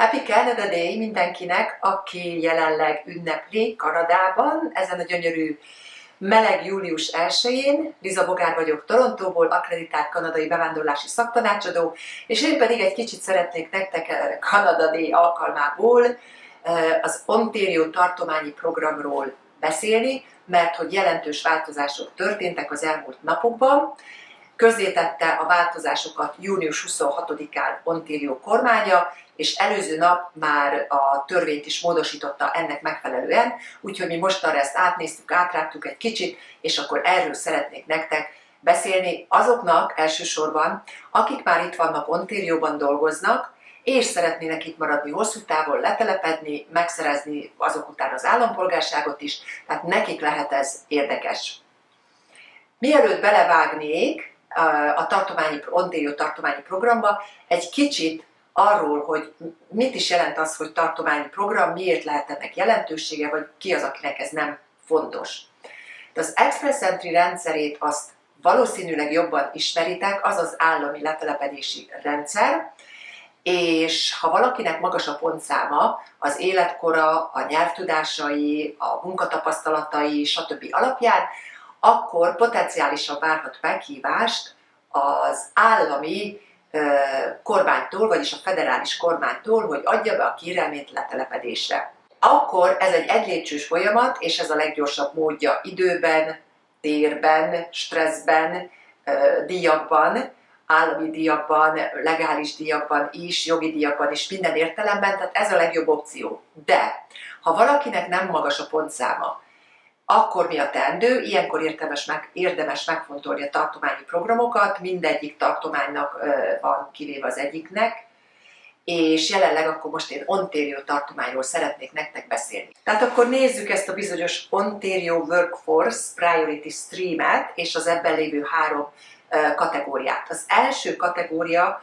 Happy Canada Day mindenkinek, aki jelenleg ünnepli Kanadában, ezen a gyönyörű meleg július 1-én. Liza Bogár vagyok Torontóból, akkreditált kanadai bevándorlási szaktanácsadó, és én pedig egy kicsit szeretnék nektek Canada Day alkalmából az Ontario tartományi programról beszélni, mert hogy jelentős változások történtek az elmúlt napokban. Közzétette a változásokat június 26-án Ontario kormánya, és előző nap már a törvényt is módosította ennek megfelelően, úgyhogy mi mostanra ezt átnéztük, átrágtuk egy kicsit, és akkor erről szeretnék nektek beszélni azoknak elsősorban, akik már itt vannak, Ontarioban dolgoznak, és szeretnének itt maradni hosszú távon, letelepedni, megszerezni azok után az állampolgárságot is, tehát nekik lehet ez érdekes. Mielőtt belevágnék a Ontario tartományi programba, egy kicsit arról, hogy mit is jelent az, hogy tartományi program, miért lehet ennek jelentősége, vagy ki az, akinek ez nem fontos. De az Express Entry rendszerét azt valószínűleg jobban ismeritek, az az állami letelepedési rendszer, és ha valakinek magas a pontszáma, az életkora, a nyelvtudásai, a munkatapasztalatai, stb. Alapján, akkor potenciálisan várhat meghívást az állami kormánytól, vagyis a federális kormánytól, hogy adja be a kérelmét letelepedésre. Akkor ez egy egylépcsős folyamat, és ez a leggyorsabb módja időben, térben, stresszben, díjakban, állami díjakban, legális díjakban is, jogi díjakban is, minden értelemben, tehát ez a legjobb opció. De ha valakinek nem magas a pontszáma, akkor mi a teendő? Ilyenkor érdemes megfontolni a tartományi programokat, mindegyik tartománynak van kivéve az egyiknek, és jelenleg akkor most én Ontario tartományról szeretnék nektek beszélni. Tehát akkor nézzük ezt a bizonyos Ontario Workforce Priority Stream-et, és az ebben lévő 3 kategóriát. Az első kategória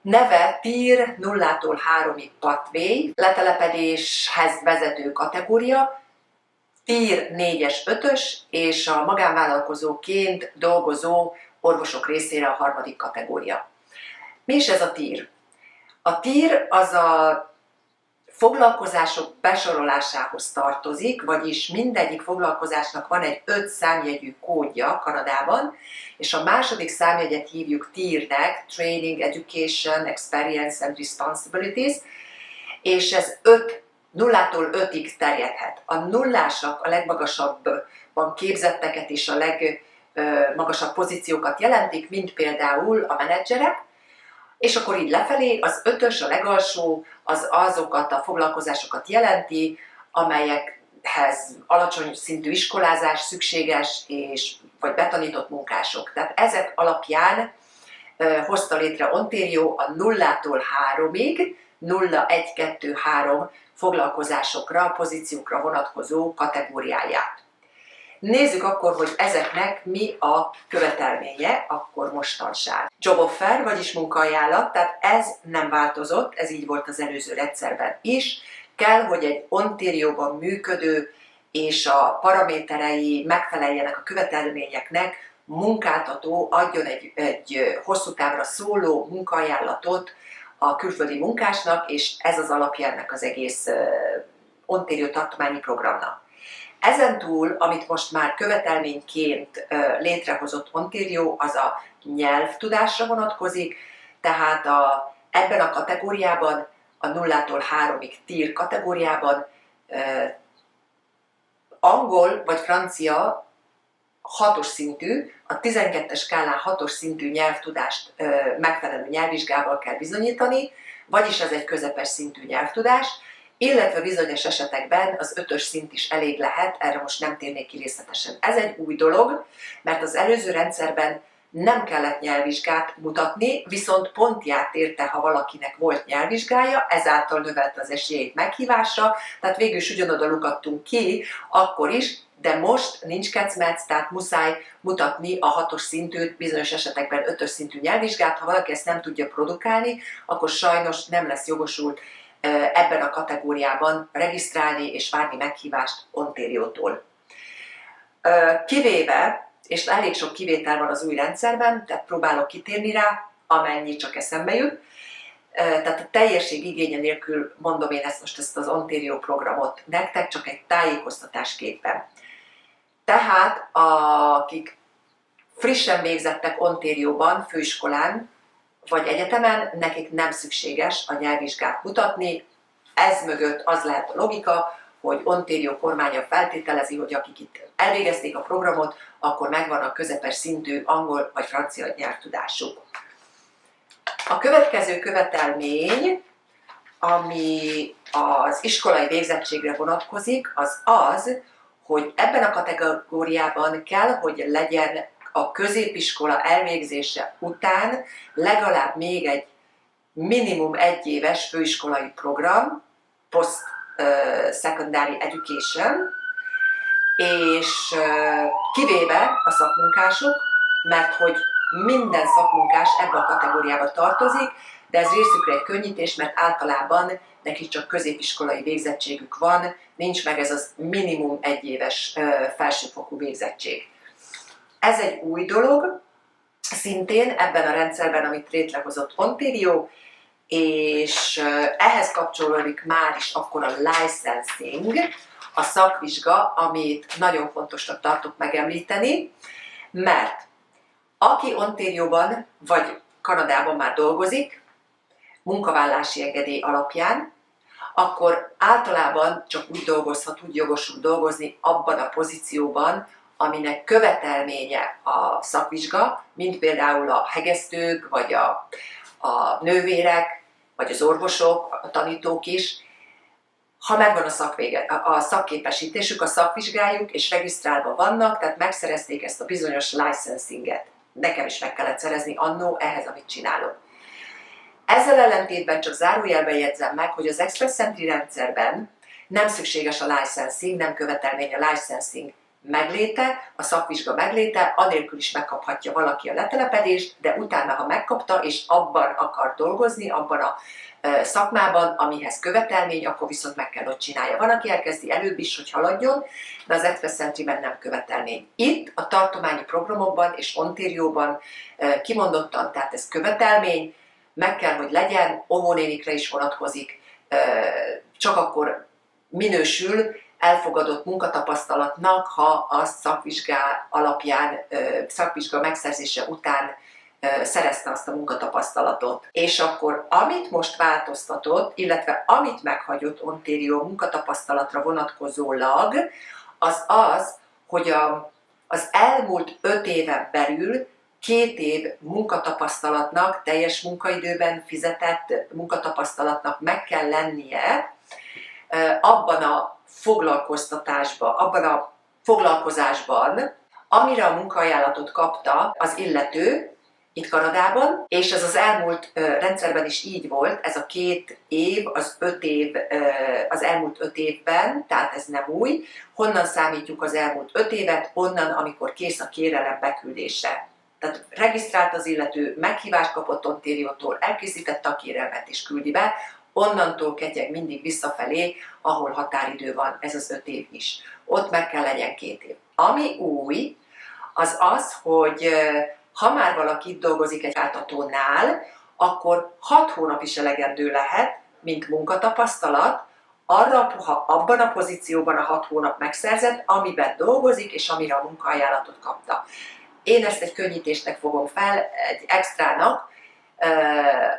neve Tier 0-tól 3-ig Pathway, letelepedéshez vezető kategória, Tier 4-es, 5-ös, és a magánvállalkozóként dolgozó orvosok részére a 3. kategória. Mi is ez a Tier? A Tier az a foglalkozások besorolásához tartozik, vagyis mindegyik foglalkozásnak van egy 5 számjegyű kódja Kanadában, és a második számjegyet hívjuk Tier-nek, Training, Education, Experience and Responsibilities, és ez 0-tól 5-ig terjedhet. A nullásak a legmagasabban képzetteket és a legmagasabb pozíciókat jelentik, mint például a menedzserek, és akkor így lefelé az 5-ös, a legalsó, az azokat a foglalkozásokat jelenti, amelyekhez alacsony szintű iskolázás szükséges, vagy betanított munkások. Tehát ezek alapján hozta létre Ontario a 0-tól 3-ig, 0, 1, 2, 3 foglalkozásokra, pozíciókra vonatkozó kategóriáját. Nézzük akkor, hogy ezeknek mi a követelménye akkor mostanság. Job offer, vagyis munkaajánlat, tehát ez nem változott, ez így volt az előző rendszerben is. Kell, hogy egy Ontarioban működő és a paraméterei megfeleljenek a követelményeknek, munkáltató adjon egy hosszú távra szóló munkaajánlatot a külföldi munkásnak, és ez az alapja ennek az egész Ontario tartományi programnak. Ezen túl, amit most már követelményként létrehozott Ontario, az a nyelvtudásra vonatkozik, tehát ebben a kategóriában, a 0-tól 3-ig Tier kategóriában angol vagy francia 6-os szintű, a 12-es skálán 6-os szintű nyelvtudást megfelelő nyelvvizsgával kell bizonyítani, vagyis ez egy közepes szintű nyelvtudás, illetve bizonyos esetekben az 5-ös szint is elég lehet, erre most nem térnék ki részletesen. Ez egy új dolog, mert az előző rendszerben nem kellett nyelvvizsgát mutatni, viszont pontját érte, ha valakinek volt nyelvvizsgája, ezáltal növelte az esélyét meghívásra, tehát végül is ugyanoda lukadtunk ki akkor is, de most nincs kecmec, tehát muszáj mutatni a 6-os szintűt, bizonyos esetekben 5-ös szintű nyelvvizsgát, ha valaki ezt nem tudja produkálni, akkor sajnos nem lesz jogosult ebben a kategóriában regisztrálni és várni meghívást Ontariótól. Kivéve, és elég sok kivétel van az új rendszerben, tehát próbálok kitérni rá, amennyi csak eszembe jut, tehát a teljesség igénye nélkül mondom én ezt az Ontario programot nektek, csak egy tájékoztatásképpen. Tehát akik frissen végzettek Ontarióban, főiskolán vagy egyetemen, nekik nem szükséges a nyelvvizsgát mutatni. Ez mögött az lehet a logika, hogy Ontario kormánya feltételezi, hogy akik itt elvégezték a programot, akkor megvan a közepes szintű angol vagy francia nyelvtudásuk. A következő követelmény, ami az iskolai végzettségre vonatkozik, az, hogy ebben a kategóriában kell, hogy legyen a középiskola elvégzése után legalább még egy minimum 1 éves főiskolai program, post-secondary education, és kivéve a szakmunkások, mert hogy minden szakmunkás ebbe a kategóriába tartozik, de ez részükre egy könnyítés, mert általában nekik csak középiskolai végzettségük van, nincs meg ez az minimum 1 éves felsőfokú végzettség. Ez egy új dolog, szintén ebben a rendszerben, amit létrehozott Ontario, és ehhez kapcsolódik már is akkor a licensing, a szakvizsga, amit nagyon fontosnak tartok megemlíteni, mert aki Ontarioban vagy Kanadában már dolgozik, munkavállási engedély alapján, akkor általában csak úgy dolgozhat, úgy jogosult dolgozni abban a pozícióban, aminek követelménye a szakvizsga, mint például a hegesztők, vagy a nővérek, vagy az orvosok, a tanítók is, ha megvan a szakképesítésük, a szakvizsgájuk, és regisztrálva vannak, tehát megszerezték ezt a bizonyos licensinget. Nekem is meg kellett szerezni annó ehhez, amit csinálok. Ezzel ellentétben csak zárójelben jegyzem meg, hogy az Express Entry rendszerben nem szükséges a licensing, nem követelmény a licensing megléte, a szakvizsga megléte, anélkül is megkaphatja valaki a letelepedést, de utána, ha megkapta, és abban akar dolgozni, abban a szakmában, amihez követelmény, akkor viszont meg kell, hogy csinálja. Van, aki elkezdi előbb is, hogy haladjon, de az Express Entryben nem követelmény. Itt a tartományi programokban és Ontarioban kimondottan, tehát ez követelmény, meg kell, hogy legyen, óvónénikre is vonatkozik, csak akkor minősül elfogadott munkatapasztalatnak, ha a szakvizsgá alapján, szakvizsga megszerzése után szerezte azt a munkatapasztalatot. És akkor amit most változtatott, illetve amit meghagyott Ontario munkatapasztalatra vonatkozólag, az, hogy az elmúlt 5 éven belül 2 év munkatapasztalatnak, teljes munkaidőben fizetett munkatapasztalatnak meg kell lennie abban a foglalkoztatásban, abban a foglalkozásban, amire a munkaajánlatot kapta az illető itt Kanadában, és ez az elmúlt rendszerben is így volt, ez a 2 év, az 5 év, az elmúlt 5 évben, tehát ez nem új. Honnan számítjuk az elmúlt 5 évet? Onnan, amikor kész a kérelem beküldése. Tehát regisztrált az illető, meghívást kapott Ontariótól, elkészítette a kérelmet és küldi be, onnantól ketyeg mindig visszafelé, ahol határidő van, ez az 5 év is. Ott meg kell legyen 2 év. Ami új, az, hogy ha már valaki itt dolgozik egy áltatónál, akkor 6 hónap is elegendő lehet, mint munkatapasztalat, arra, ha abban a pozícióban a 6 hónap megszerzett, amiben dolgozik, és amire a munkaajánlatot kapta. Én ezt egy könnyítésnek fogom fel, egy extrának,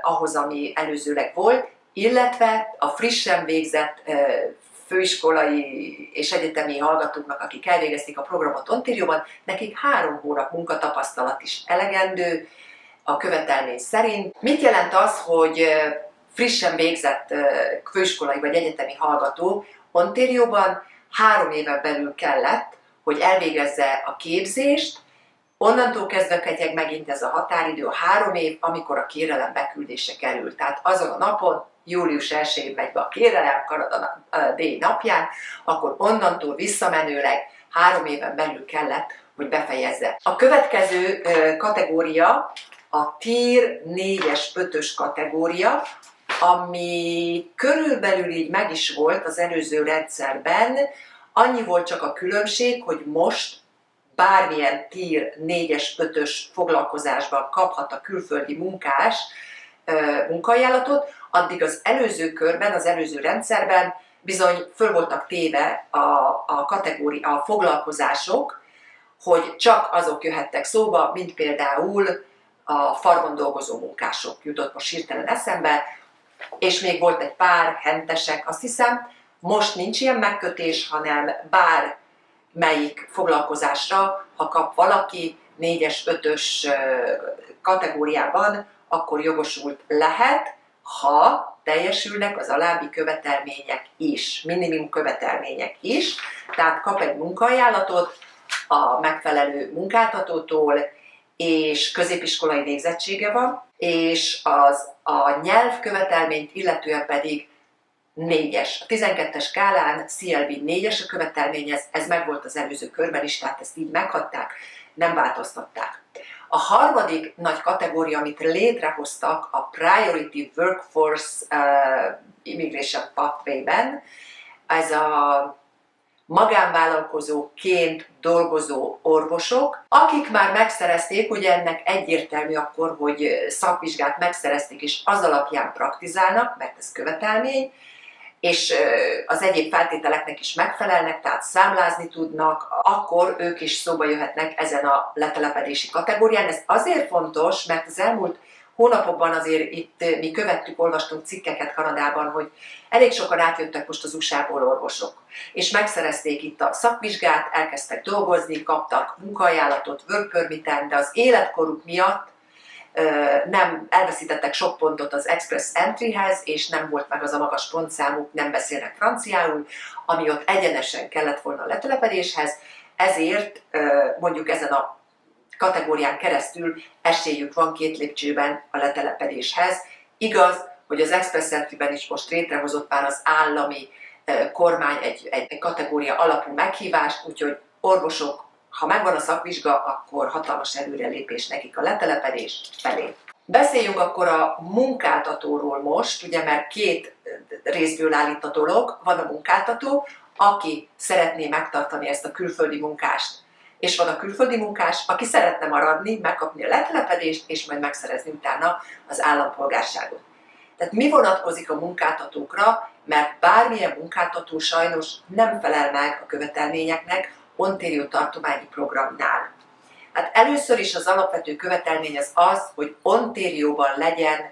ahhoz, ami előzőleg volt, illetve a frissen végzett főiskolai és egyetemi hallgatóknak, akik elvégezték a programot Ontarioban, nekik 3 hónap munkatapasztalat is elegendő a követelmény szerint. Mit jelent az, hogy frissen végzett főiskolai vagy egyetemi hallgató Ontarioban 3 éven belül kellett, hogy elvégezze a képzést, onnantól kezdve ketyeg megint ez a határidő, a 3 év, amikor a kérelem beküldése kerül. Tehát azon a napon, július 1-én megy be a kérelem, Kanada Day napján, akkor onnantól visszamenőleg 3 éven belül kellett, hogy befejezze. A következő kategória a Tier 4-es, 5-ös kategória, ami körülbelül így meg is volt az előző rendszerben, annyi volt csak a különbség, hogy most bármilyen Tier 4-es, 5-ös foglalkozásban kaphat a külföldi munkás munkaajánlatot, addig az előző körben, az előző rendszerben bizony föl voltak téve a foglalkozások, hogy csak azok jöhettek szóba, mint például a farmon dolgozó munkások, jutott most hirtelen eszembe, és még volt egy pár hentesek, azt hiszem. Most nincs ilyen megkötés, hanem bármelyik foglalkozásra, ha kap valaki 4-es, 5-ös kategóriában, akkor jogosult lehet, ha teljesülnek az alábbi követelmények is, minimum követelmények is, tehát kap egy munkaajánlatot a megfelelő munkáltatótól, és középiskolai végzettsége van, és a nyelvkövetelményt illetően pedig 4-es. A 12-es skálán CLB 4-es a követelmény, ez megvolt az előző körben is, tehát ezt így meghagyták, nem változtatták. A harmadik nagy kategória, amit létrehoztak a Priority Workforce Immigration Pathway-ben, ez a magánvállalkozóként dolgozó orvosok, akik már megszerezték, ugye ennek egyértelmű akkor, hogy szakvizsgát megszerezték, és az alapján praktizálnak, mert ez követelmény, és az egyéb feltételeknek is megfelelnek, tehát számlázni tudnak, akkor ők is szóba jöhetnek ezen a letelepedési kategórián. Ez azért fontos, mert az elmúlt hónapokban azért itt mi követtük, olvastunk cikkeket Kanadában, hogy elég sokan átjöttek most az USA-ból orvosok, és megszerezték itt a szakvizsgát, elkezdtek dolgozni, kaptak munkaajánlatot, work permiten, de az életkoruk miatt nem elveszítettek sok pontot az Express Entryhez, és nem volt meg az a magas pontszámuk, nem beszélnek franciául, ami ott egyenesen kellett volna a letelepedéshez, ezért mondjuk ezen a kategórián keresztül esélyük van 2 lépcsőben a letelepedéshez. Igaz, hogy az Express Entryben is most létrehozott már az állami kormány egy kategória alapú meghívást, úgyhogy orvosok, ha megvan a szakvizsga, akkor hatalmas előrelépés nekik a letelepedés felé. Beszéljünk akkor a munkáltatóról most, ugye, mert 2 részből áll itt a dolog. Van a munkáltató, aki szeretné megtartani ezt a külföldi munkást, és van a külföldi munkás, aki szeretne maradni, megkapni a letelepedést, és majd megszerezni utána az állampolgárságot. Tehát mi vonatkozik a munkáltatókra, mert bármilyen munkáltató sajnos nem felel meg a követelményeknek Ontario tartományi programnál. Hát először is az alapvető követelmény az, hogy Ontarióban legyen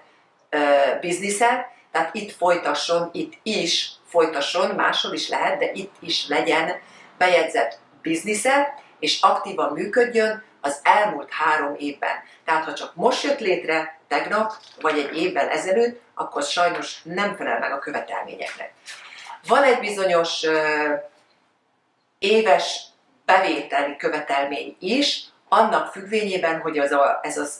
biznisze, tehát itt is folytasson, máshol is lehet, de itt is legyen bejegyzett biznisze, és aktívan működjön az elmúlt 3 évben. Tehát ha csak most jött létre, tegnap, vagy egy évvel ezelőtt, akkor sajnos nem felel meg a követelményeknek. Van egy bizonyos éves bevételi követelmény is, annak függvényében, hogy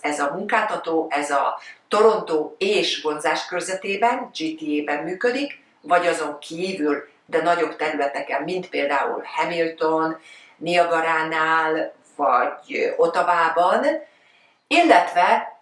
ez a munkáltató, ez a Toronto és vonzás körzetében, GTA-ben működik, vagy azon kívül, de nagyobb területeken, mint például Hamilton, Niagaránál, vagy Ottawában, illetve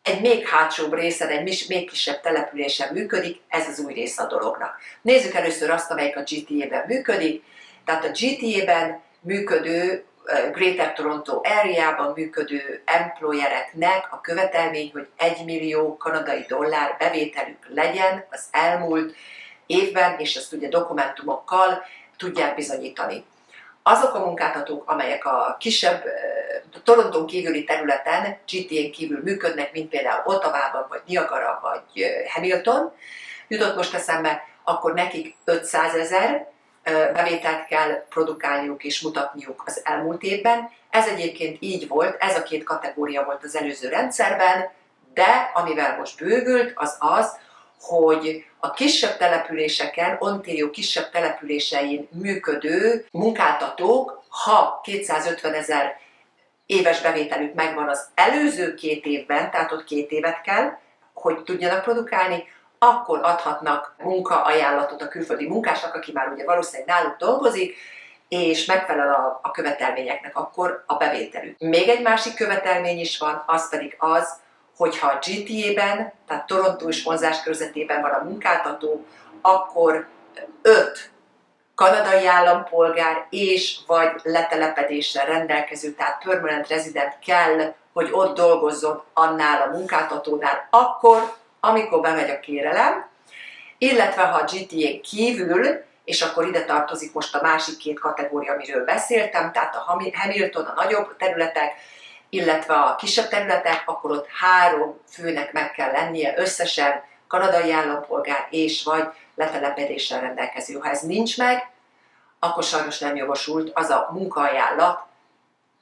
egy még hátsóbb részen, egy még kisebb településen működik, ez az új része a dolognak. Nézzük először azt, amelyik a GTA-ben működik. Tehát a GTA-ben működő, Greater Toronto Area-ban működő employereknek a követelmény, hogy 1 millió kanadai dollár bevételük legyen az elmúlt évben, és ezt ugye dokumentumokkal tudják bizonyítani. Azok a munkáltatók, amelyek a kisebb, Toronton kívüli területen, GTA-n kívül működnek, mint például Ottawában, vagy Niagara, vagy Hamilton, jutott most eszembe, akkor nekik 500 000 bevételt kell produkálniuk és mutatniuk az elmúlt évben. Ez egyébként így volt, ez a 2 kategória volt az előző rendszerben, de amivel most bővült, az, hogy a kisebb településeken, Ontario kisebb településein működő munkáltatók, ha 250 000 éves bevételük megvan az előző 2 évben, tehát ott 2 évet kell, hogy tudjanak produkálni, akkor adhatnak munkaajánlatot a külföldi munkásnak, aki már ugye valószínűleg náluk dolgozik, és megfelel a követelményeknek akkor a bevételük. Még egy másik követelmény is van, az pedig az, hogyha a GTA-ben, tehát Toronto és vonzás körzetében van a munkáltató, akkor 5 kanadai állampolgár és vagy letelepedéssel rendelkező, tehát permanent resident kell hogy ott dolgozzon annál a munkáltatónál akkor, amikor bemegy a kérelem, illetve ha a GTA kívül, és akkor ide tartozik most a másik két kategória, amiről beszéltem, tehát a Hamilton, a nagyobb területek, illetve a kisebb területek, akkor ott 3 főnek meg kell lennie összesen, kanadai állampolgár és vagy letelepedéssel rendelkező. Ha ez nincs meg, akkor sajnos nem jogosult az a munkaajánlat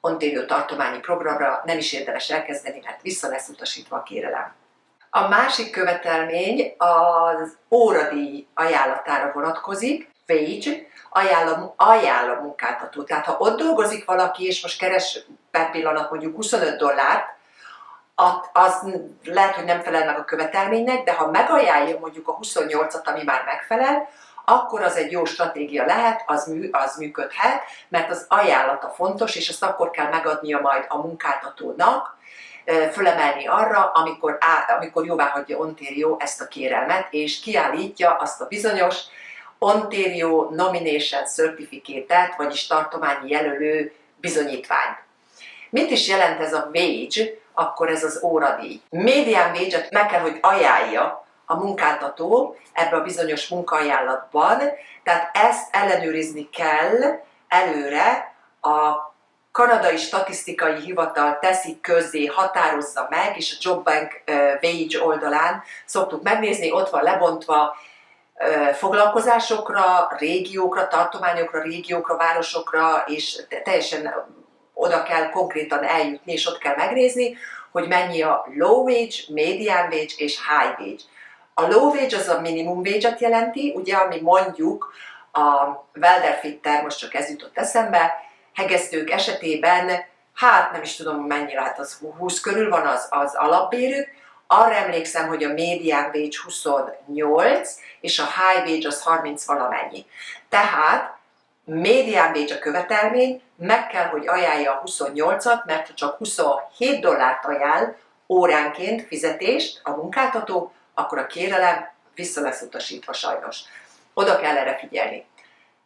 Ontario tartományi programra, nem is érdemes elkezdeni, mert vissza lesz utasítva a kérelem. A másik követelmény az óradíj ajánlatára vonatkozik, wage, ajánl a munkáltató. Tehát ha ott dolgozik valaki, és most keres per pillanat mondjuk $25, az lehet, hogy nem felel meg a követelménynek, de ha megajánlja mondjuk a 28-at, ami már megfelel, akkor az egy jó stratégia lehet, az működhet, mert az ajánlata fontos, és azt akkor kell megadnia majd a munkáltatónak, fölemelni arra, amikor jóváhagyja Ontario ezt a kérelmet, és kiállítja azt a bizonyos Ontario Nomination Certificate-et, vagyis tartományi jelölő bizonyítványt. Mit is jelent ez a wage? Akkor ez az óradíj. Median wage-et meg kell, hogy ajánlja a munkáltató ebbe a bizonyos munkaajánlatban, tehát ezt ellenőrizni kell előre, a kanadai statisztikai hivatal teszi közzé, határozza meg, és a Jobbank wage oldalán szoktuk megnézni, ott van lebontva foglalkozásokra, régiókra, tartományokra, régiókra, városokra, és teljesen oda kell konkrétan eljutni, és ott kell megnézni, hogy mennyi a low wage, median wage és high wage. A low wage az a minimum wage-et jelenti, ugye, ami mondjuk a welder fitter, most csak ez jutott eszembe, hegesztők esetében, hát nem is tudom mennyi lehet, az 20 körül van az alapbérük. Arra emlékszem, hogy a median wage 28, és a high wage az 30 valamennyi. Tehát median wage a követelmény, meg kell, hogy ajánlja a 28-at, mert ha csak $27 ajánl óránként fizetést a munkáltató, akkor a kérelem vissza lesz utasítva sajnos. Oda kell erre figyelni.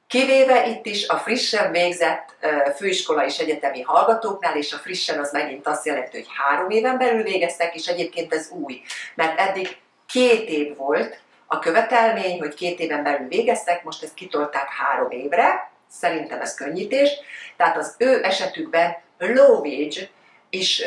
Kivéve itt is a frissen végzett főiskola és egyetemi hallgatóknál, és a frissen az megint azt jelenti, hogy 3 éven belül végeztek, és egyébként ez új, mert eddig 2 év volt a követelmény, hogy 2 éven belül végeztek, most ezt kitolták 3 évre, szerintem ez könnyítés, tehát az ő esetükben low wage is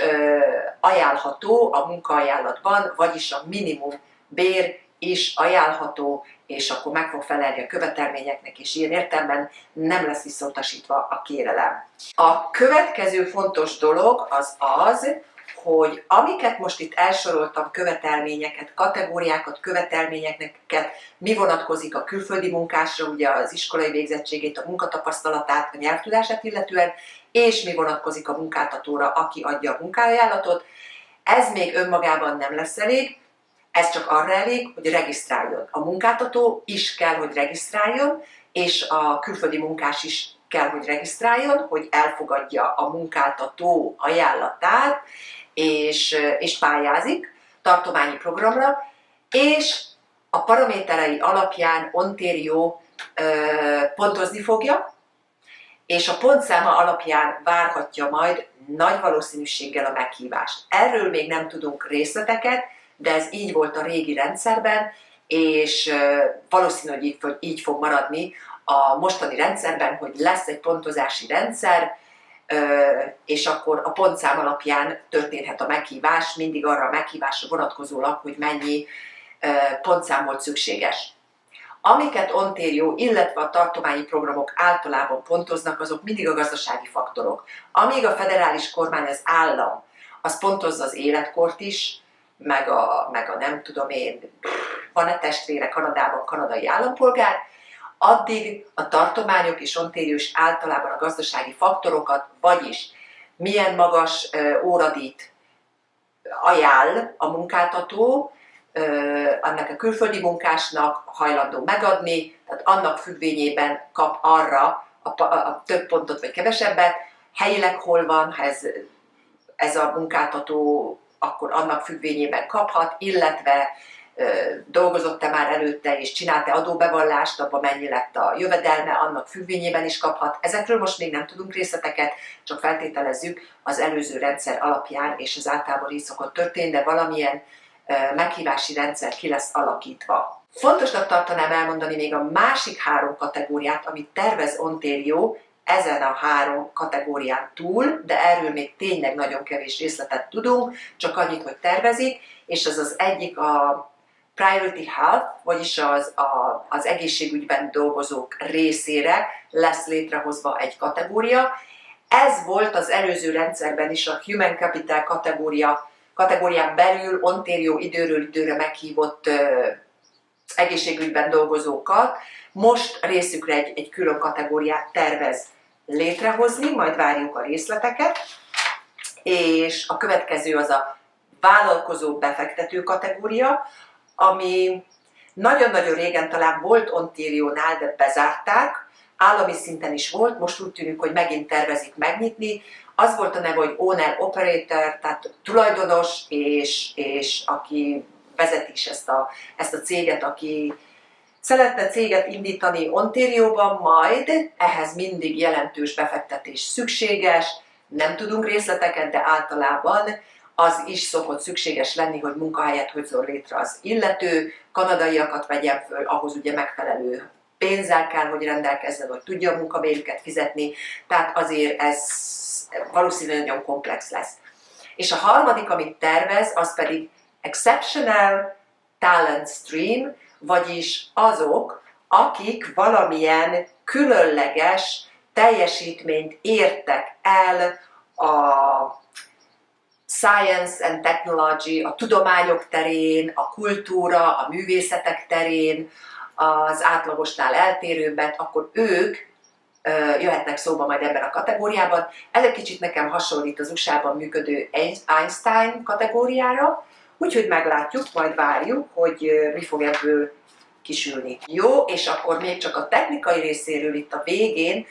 ajánlható a munkaajánlatban, vagyis a minimum bér is ajánlható, és akkor meg fog felelni a követelményeknek, és ilyen értelemben nem lesz visszautasítva a kérelem. A következő fontos dolog az, hogy amiket most itt elsoroltam, követelményeket, kategóriákat, követelményeket, mi vonatkozik a külföldi munkásra, ugye az iskolai végzettségét, a munkatapasztalatát, a nyelvtudását illetően, és mi vonatkozik a munkáltatóra, aki adja a munkaajánlatot, ez még önmagában nem lesz elég. Ez csak arra elég, hogy regisztráljon. A munkáltató is kell, hogy regisztráljon, és a külföldi munkás is kell, hogy regisztráljon, hogy elfogadja a munkáltató ajánlatát, és pályázik tartományi programra, és a paraméterei alapján Ontario pontozni fogja, és a pontszáma alapján várhatja majd nagy valószínűséggel a meghívást. Erről még nem tudunk részleteket, de ez így volt a régi rendszerben, és valószínű, hogy így fog maradni a mostani rendszerben, hogy lesz egy pontozási rendszer, és akkor a pontszám alapján történhet a meghívás, mindig arra a meghívásra vonatkozólag, hogy mennyi pontszám volt szükséges. Amiket Ontario, illetve a tartományi programok általában pontoznak, azok mindig a gazdasági faktorok. Amíg a federális kormány, az állam, az pontozza az életkort is, meg a nem tudom én, van-e testvére Kanadában, kanadai állampolgár, addig a tartományok és Ontario is általában a gazdasági faktorokat, vagyis milyen magas óradíjt ajánl a munkáltató, annak a külföldi munkásnak hajlandó megadni, tehát annak függvényében kap arra a több pontot vagy kevesebbet, helyileg hol van, ha ez a munkáltató, akkor annak függvényében kaphat, illetve dolgozott-e már előtte, és csinált-e adóbevallást, abban mennyi lett a jövedelme, annak függvényében is kaphat. Ezekről most még nem tudunk részleteket, csak feltételezzük az előző rendszer alapján, és ez általában így szokott történni, de valamilyen meghívási rendszer ki lesz alakítva. Fontosnak tartanám elmondani még a másik 3 kategóriát, amit tervez Ontario ezen a 3 kategórián túl, de erről még tényleg nagyon kevés részletet tudunk, csak annyit, hogy tervezik, és az egyik a Priority Health, vagyis az egészségügyben dolgozók részére lesz létrehozva egy kategória. Ez volt az előző rendszerben is a Human Capital kategórián belül Ontario időről időre meghívott egészségügyben dolgozókat. Most részükre egy külön kategóriát tervez létrehozni, majd várjuk a részleteket. És a következő az a vállalkozó befektető kategória, ami nagyon-nagyon régen talán volt Ontario-nál, de bezárták, állami szinten is volt, most úgy tűnik, hogy megint tervezik megnyitni. Az volt a neve, hogy Owner Operator, tehát tulajdonos, és aki vezeti is ezt a céget, aki szeretne céget indítani Ontarioban, majd ehhez mindig jelentős befektetés szükséges, nem tudunk részleteket, de általában az is szokott szükséges lenni, hogy munkahelyet hozzon létre az illető, kanadaiakat vegyen föl, ahhoz ugye megfelelő pénzzel kell, hogy rendelkezzen, hogy tudja a munkabérüket fizetni, tehát azért ez valószínűleg nagyon komplex lesz. És a harmadik, amit tervez, az pedig Exceptional Talent Stream, vagyis azok, akik valamilyen különleges teljesítményt értek el a science and technology, a tudományok terén, a kultúra, a művészetek terén, az átlagosnál eltérőbbet, akkor ők jöhetnek szóba majd ebben a kategóriában. Ez egy kicsit nekem hasonlít az USA-ban működő Einstein kategóriára, úgyhogy meglátjuk, majd várjuk, hogy mi fog ebből kisülni. Jó, és akkor még csak a technikai részéről itt a végén,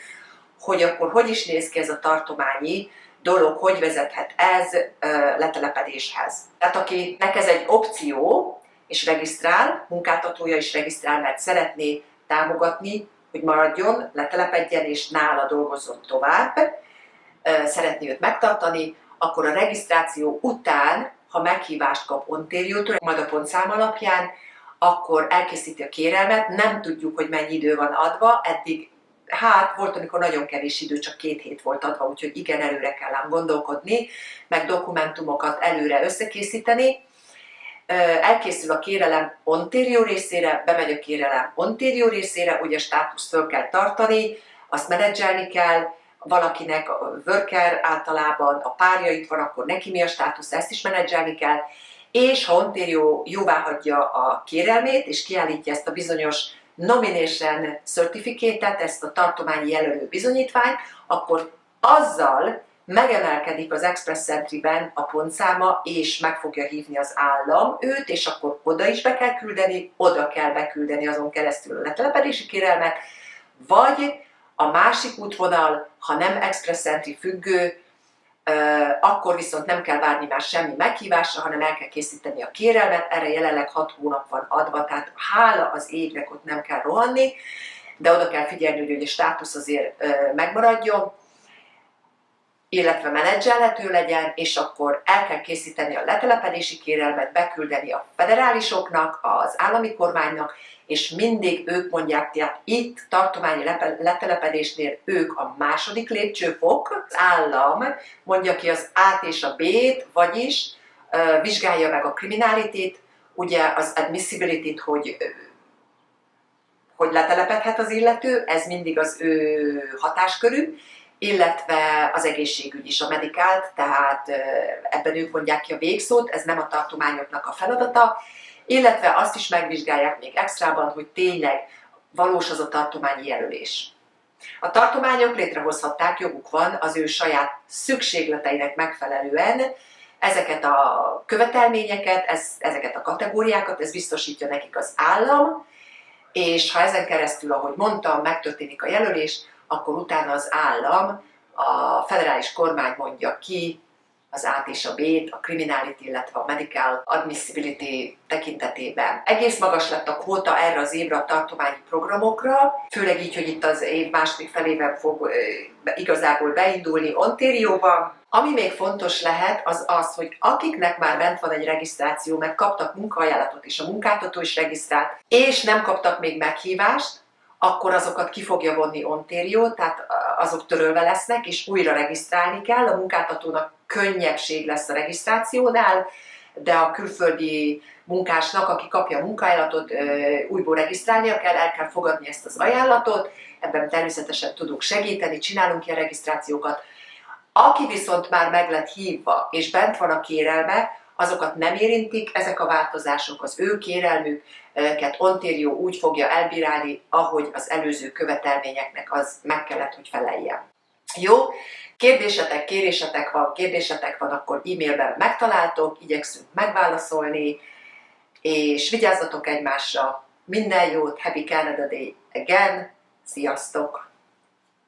hogy akkor hogy is néz ki ez a tartományi dolog, hogy vezethet ez letelepedéshez. Tehát akinek ez egy opció, és regisztrál, munkáltatója is regisztrál, mert szeretné támogatni, hogy maradjon, letelepedjen és nála dolgozzon tovább, szeretné őt megtartani, akkor a regisztráció után, ha meghívást kap Ontario-tól, majd a pontszám alapján, akkor elkészíti a kérelmet, nem tudjuk, hogy mennyi idő van adva, eddig volt, amikor nagyon kevés idő, csak 2 hét volt adva, úgyhogy igen, előre kell ám gondolkodni, meg dokumentumokat előre összekészíteni. Elkészül a kérelem Ontario részére, bemegy a kérelem Ontario részére, ugye a státuszt föl kell tartani, azt menedzselni kell, valakinek a worker általában a párja itt van, akkor neki mi a státusz, ezt is menedzselni kell, és ha Ontario jóváhagyja a kérelmét, és kiállítja ezt a bizonyos Nomination Certificate-et, ezt a tartományi jelölő bizonyítványt, akkor azzal megemelkedik az Express Entry-ben a pontszáma, és meg fogja hívni az állam őt, és akkor oda is be kell küldeni, oda kell beküldeni azon keresztül a letelepedési kérelmet, vagy a másik útvonal, ha nem Express Entry függő, akkor viszont nem kell várni már semmi meghívásra, hanem el kell készíteni a kérelmet, erre jelenleg 6 hónap van adva, tehát hála az égnek ott nem kell rohanni, de oda kell figyelni, hogy a státusz azért megmaradjon, illetve menedzselhető legyen, és akkor el kell készíteni a letelepedési kérelmet, beküldeni a federálisoknak, az állami kormánynak, és mindig ők mondják, tehát itt tartományi letelepedésnél ők a második lépcsőfok, az állam mondja ki az A-t és a B-t, vagyis vizsgálja meg a criminality-t, ugye az admissibility-t, hogy letelepedhet az illető, ez mindig az ő hatáskörű, illetve az egészségügy is, a medikált, tehát ebben ők mondják ki a végszót, ez nem a tartományoknak a feladata, illetve azt is megvizsgálják még extrában, hogy tényleg valós az a tartományi jelölés. A tartományok létrehozhatták, joguk van az ő saját szükségleteinek megfelelően ezeket a követelményeket, ezeket a kategóriákat, ez biztosítja nekik az állam, és ha ezen keresztül, ahogy mondtam, megtörténik a jelölés, akkor utána az állam, a federális kormány mondja ki az A-t és a B-t, a criminality, illetve a medical admissibility tekintetében. Egész magas lett a kvóta erre az évre a tartományi programokra, főleg így, hogy itt az év második felében fog igazából beindulni Ontarioban. Ami még fontos lehet, az az, hogy akiknek már bent van egy regisztráció, mert kaptak munkaajánlatot és a munkáltató is regisztrált, és nem kaptak még meghívást, akkor azokat ki fogja vonni Ontario, tehát azok törölve lesznek, és újra regisztrálni kell. A munkáltatónak könnyebbség lesz a regisztrációnál, de a külföldi munkásnak, aki kapja a munkaajánlatot, újból regisztrálnia kell, el kell fogadni ezt az ajánlatot, ebben természetesen tudunk segíteni, csinálunk ilyen regisztrációkat. Aki viszont már meg lett hívva, és bent van a kérelme, azokat nem érintik, ezek a változások, az ő kérelmüket Ontario úgy fogja elbírálni, ahogy az előző követelményeknek az meg kellett, hogy feleljen. Jó? Kérdésetek van, akkor e-mailben megtaláltok, igyekszünk megválaszolni, és vigyázzatok egymásra, minden jót, Happy Canada Day again, sziasztok!